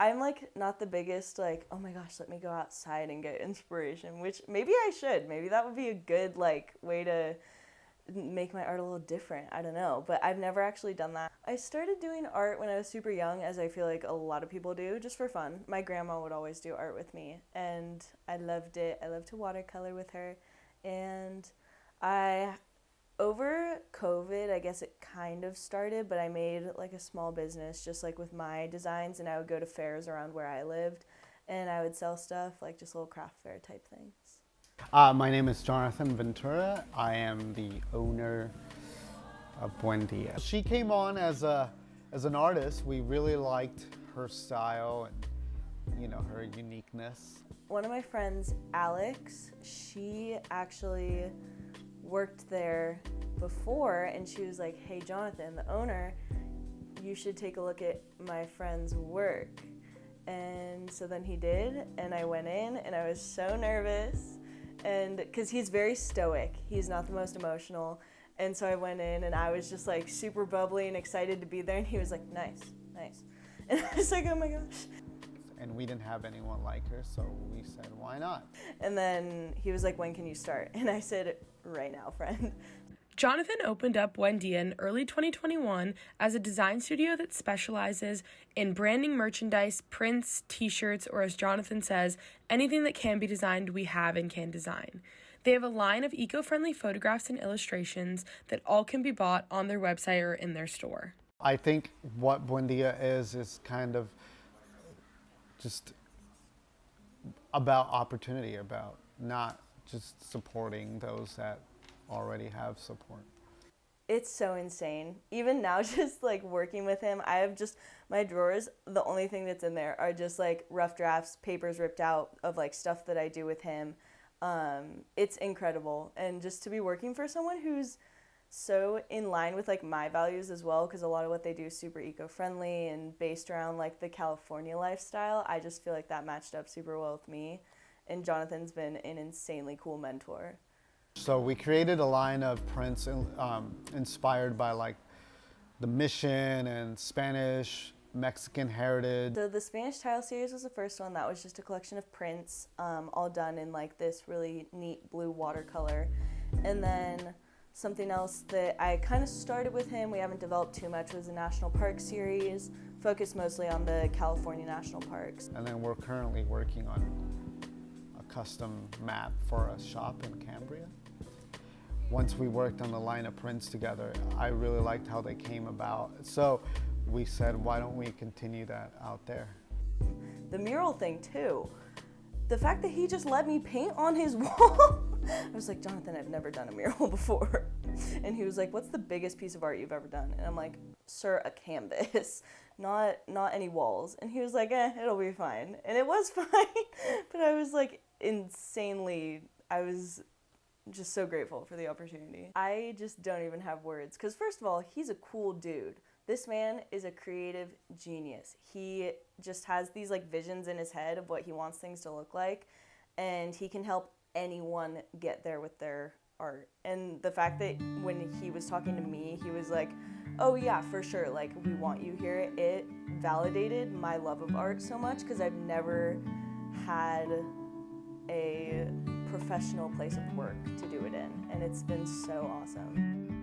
I'm like not the biggest like, oh my gosh, let me go outside and get inspiration, which maybe I should. Maybe that would be a good like way to make my art a little different. I don't know, but I've never actually done that. I started doing art when I was super young, as I feel like a lot of people do, just for fun. My grandma would always do art with me, and I loved it. I loved to watercolor with her, and I over COVID, I guess it kind of started, but I made like a small business just like with my designs, and I would go to fairs around where I lived and I would sell stuff, like just little craft fair type things. My name is Jonathan Ventura. I am the owner of Buen. She came on as an artist. We really liked her style and her uniqueness. One of my friends, Alex, she actually worked there before, and she was like, hey Jonathan, the owner, you should take a look at my friend's work. And so then he did, and I went in and I was so nervous, and because he's very stoic, he's not the most emotional, and so I went in and I was just like super bubbly and excited to be there, and he was like, nice, and I was like, oh my gosh. And we didn't have anyone like her, so we said, why not? And then he was like, when can you start? And I said, right now, friend. Jonathan opened up Buen in early 2021 as a design studio that specializes in branding merchandise, prints, t-shirts, or as Jonathan says, anything that can be designed, we have and can design. They have a line of eco-friendly photographs and illustrations that all can be bought on their website or in their store. I think what Buen is kind of just about opportunity, about not just supporting those that already have support. It's so insane. Even now, just like working with him, I have just my drawers, the only thing that's in there are just like rough drafts, papers ripped out of like stuff that I do with him. It's incredible. And just to be working for someone who's so in line with like my values as well, because a lot of what they do is super eco-friendly and based around like the California lifestyle. I just feel like that matched up super well with me, and Jonathan's been an insanely cool mentor. So we created a line of prints inspired by like the mission and Spanish, Mexican heritage. So the Spanish Tile series was the first one. That was just a collection of prints, all done in like this really neat blue watercolor. And then something else that I kind of started with him, we haven't developed too much, was the National Park series, focused mostly on the California national parks. And then we're currently working on a custom map for a shop in Cambria. Once we worked on the line of prints together, I really liked how they came about. So we said, why don't we continue that out there? The mural thing too. The fact that he just let me paint on his wall. I was like, Jonathan, I've never done a mural before. And he was like, what's the biggest piece of art you've ever done? And I'm like, sir, a canvas, not any walls. And he was like, it'll be fine. And it was fine. But I was like I was just so grateful for the opportunity. I just don't even have words. Because first of all, he's a cool dude. This man is a creative genius. He just has these like visions in his head of what he wants things to look like, and he can help anyone get there with their art. And the fact that when he was talking to me, he was like, oh yeah, for sure, like we want you here, it validated my love of art so much, because I've never had a professional place of work to do it in, and it's been so awesome.